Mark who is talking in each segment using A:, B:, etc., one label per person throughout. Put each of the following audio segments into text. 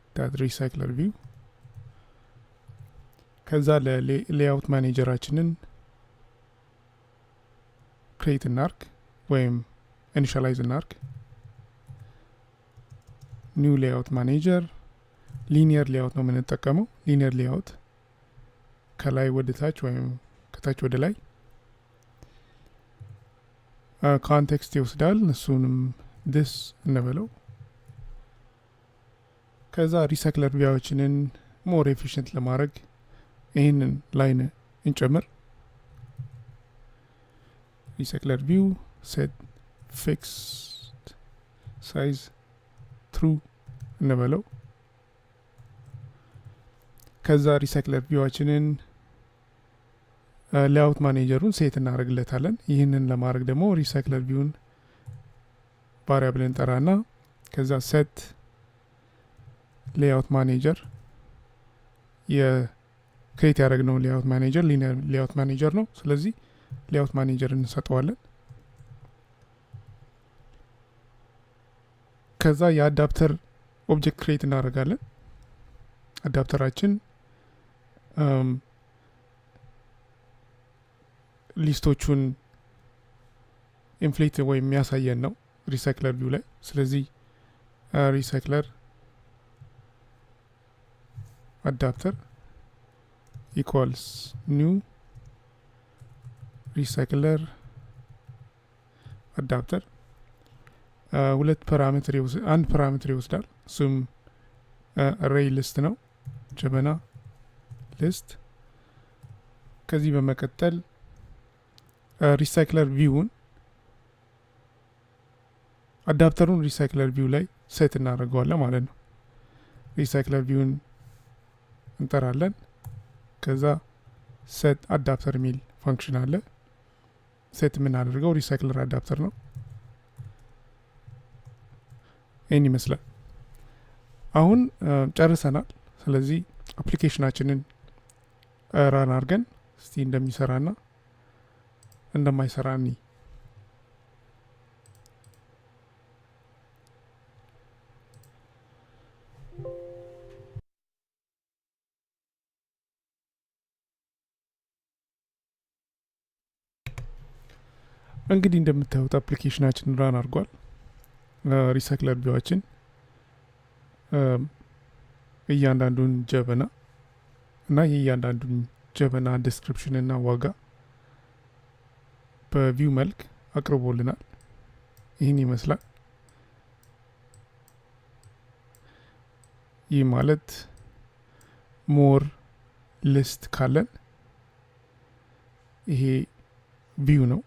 A: id.recyclerview ከዛ ለሌአውት ማኔጀራችንን ክሬት እናርግ ወይም ኢኒሻላይዝ እናርግ። ኒው ሌአውት ማኔጀር ሊኒየር ሌአውት ነው የምንጠቀመው። ሊኒየር ሌአውት ከላይ ወደ ታች ወይም ከታች ወደ ላይ ኮንቴክስት ይወስዳል። እሱንም this እንበለው። ከዛ ሪሳይክለር ቪያዎችንን ሞር ኤፊሽንት ለማድረግ ይህንን ላይን እንጨምር። RecyclerView set fixed size true እንበለው። ከዛ RecyclerViewችንን ሌአውት ማኔጀሩን ሴት እናደርግለታለን። ይህንን ለማድረግ ደግሞ RecyclerViewን ቫሪያብል እንጠራና ከዛ set ሌአውት ማኔጀር የክሬት ያደረግነው ሌአውት ማኔጀር ሊኒየር ሌአውት ማኔጀር ነው። ስለዚህ ሌአውት ማኔጀር እንሰጠዋለን። ከዛ የአዳፕተር ኦብጀክት ክሬት እናደርጋለን። አዳፕተራችን ሊስቶቹን ኢንፍሌት ወይም የሚያሳየን ነው RecyclerView ላይ። ስለዚህ Recycler Adapter equals new Recycler Adapter ሁለት ፓራሜትር አንድ ፓራሜትር ይወስዳል። እሱም array list ነው፣ ጀበና list። ከዚህ በመቀጠል RecyclerViewን አዳፕተሩን RecyclerView ላይ ሴት እናደርገዋለን ማለት ነው። RecyclerViewን እንጠራለን። ከዛ set adapter የሚል ፈንክሽን አለ። ሴት የምናደርገው Recycler Adapter ነው። ይህን ይመስላል። አሁን ጨርሰናል። ስለዚህ አፕሊኬሽናችንን ራን አድርገን እስቲ እንደሚሰራና እንደማይሰራ እኒ እንግዲህ እንደምታዩት አፕሊኬሽናችን ራን አድርጓል። RecyclerViewችን እያንዳንዱን ጀበና እና የእያንዳንዱን ጀበና ዲስክሪፕሽን እና ዋጋ በቪው መልክ አቅርቦልናል። ይህን ይመስላል። ይህ ማለት ሞር ሊስት ካለን ይሄ ቪው ነው።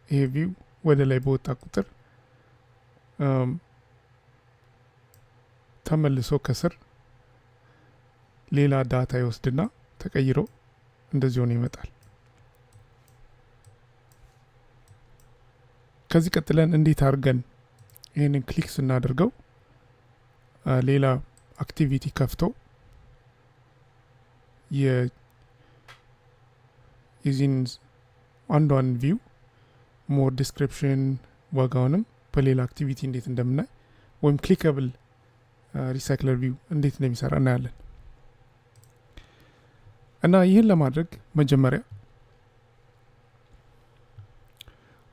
A: ይሄ ቪው ወደ ላይ በወጣ ቁጥር ተመልሶ ከስር ሌላ ዳታ ይወስድና ተቀይሮ እንደዚህ ሆኖ ይመጣል። ከዚህ ቀጥለን እንዴት አድርገን ይህንን ክሊክ ስናደርገው ሌላ አክቲቪቲ ከፍቶ የዚህን አንዷን ቪው ሞር ዲስክሪፕሽን ዋጋውንም በሌላ አክቲቪቲ እንዴት እንደምናይ ወይም ክሊከብል RecyclerView እንዴት እንደሚሰራ እናያለን። እና ይህን ለማድረግ መጀመሪያ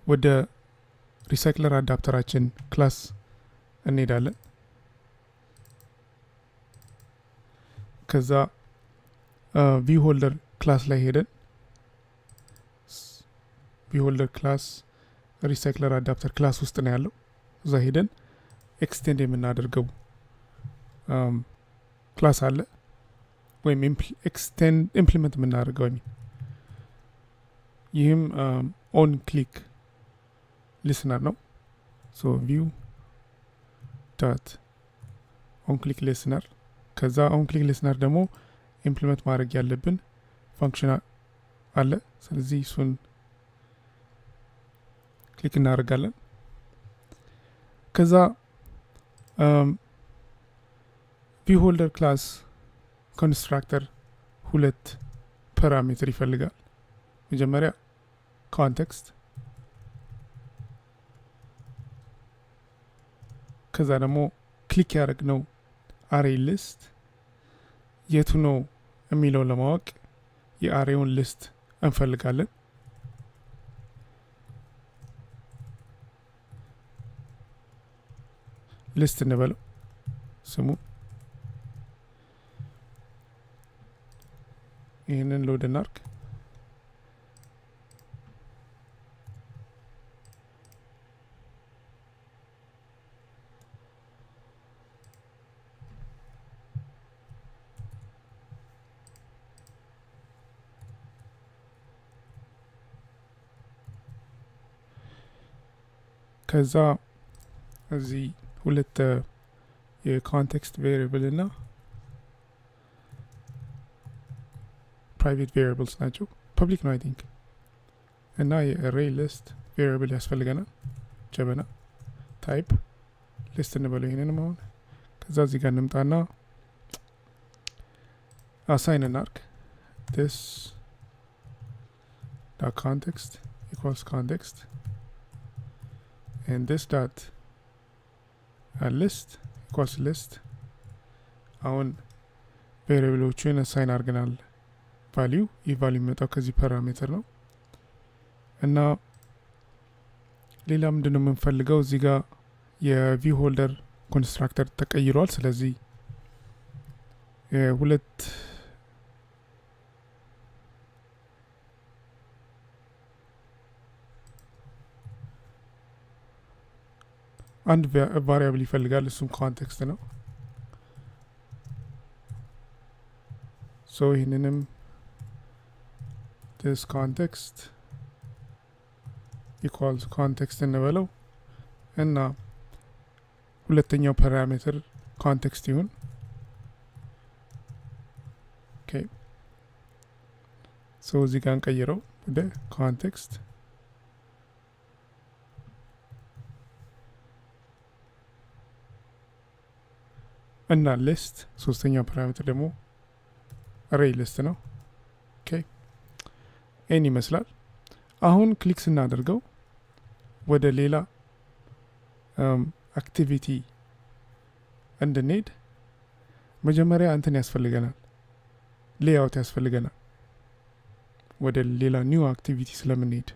A: ወደ Recycler አዳፕተራችን ክላስ እንሄዳለን። ከዛ ቪው ሆልደር ክላስ ላይ ሄደን ቪው ሆልደር ክላስ Recycler Adapter ክላስ ውስጥ ነው ያለው። እዛ ሄደን ኤክስቴንድ የምናደርገው ክላስ አለ ወይም ኤክስቴንድ ኢምፕሊመንት የምናደርገው ይህም ኦን ክሊክ ሊስነር ነው። ሶ ቪው ዳት ኦን ክሊክ ሊስነር። ከዛ ኦን ክሊክ ሊስነር ደግሞ ኢምፕሊመንት ማድረግ ያለብን ፋንክሽን አለ። ስለዚህ እሱን ክሊክ እናደርጋለን። ከዛ ቪው ሆልደር ክላስ ኮንስትራክተር ሁለት ፓራሜትር ይፈልጋል። መጀመሪያ ኮንቴክስት ከዛ ደግሞ ክሊክ ያደረግነው አሬ ሊስት የቱ ነው የሚለው ለማወቅ የአሬውን ሊስት እንፈልጋለን። ሊስት እንበለው ስሙ። ይህንን ሎድ እናርግ። ከዛ እዚህ ሁለት የኮንቴክስት ቬሪያብል እና ፕራይቬት ቬሪያብልስ ናቸው። ፐብሊክ ነው አይ ቲንክ። እና የአሬ ሊስት ቬሪያብል ያስፈልገናል። ጀበና ታይፕ ሊስት እንበለው ይሄንንም አሁን። ከዛ እዚህ ጋር እንምጣና አሳይን እናርግ። this dot context equals context and this dot list equals list። አሁን ቬሪያብሎቹን አሳይን አርገናል። ቫልዩ ይህ ቫልዩ የሚመጣው ከዚህ ፓራሜትር ነው። እና ሌላ ምንድነው የምንፈልገው እዚህ ጋር የቪው ሆልደር ኮንስትራክተር ተቀይሯል። ስለዚህ ሁለት አንድ ቫሪያብል ይፈልጋል። እሱም ኮንቴክስት ነው። ሶ ይህንንም this context equals context እንበለው እና ሁለተኛው ፓራሜትር ኮንቴክስት ይሁን። ኦኬ ሶ እዚህ ጋር እንቀይረው ወደ ኮንቴክስት። እና ሊስት ሶስተኛው ፓራሜትር ደግሞ አሬ ሊስት ነው። ኦኬ ይህን ይመስላል። አሁን ክሊክ ስናደርገው ወደ ሌላ አክቲቪቲ እንድንሄድ መጀመሪያ እንትን ያስፈልገናል፣ ሌአውት ያስፈልገናል። ወደ ሌላ ኒው አክቲቪቲ ስለምንሄድ